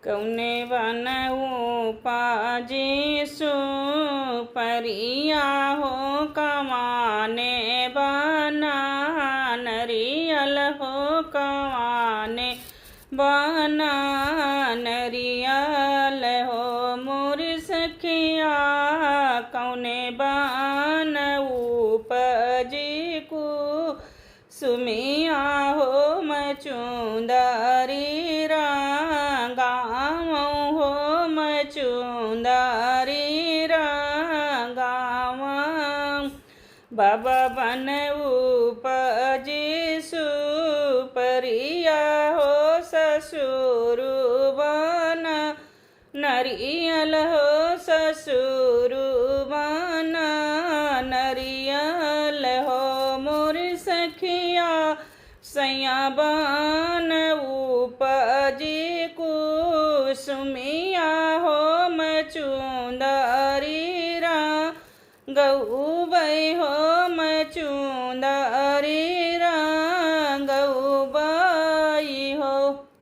कौने बनऊ पाजी सुपरिया हो कमाने बना नरियल हो कमाने बना नरियल हो मोर सखिया कौने बनऊ पजी को सुमिया हो मचुंदरी गाँव हो मचुंदरी गाँव बाबा बन उपजी सुपरिया हो ससुर बन नरियल हो ससुर बन नरियल हो मोर सखिया सैया बन उपजी कुसुमिया हो मचुंदरी गऊ हो मचुंदरी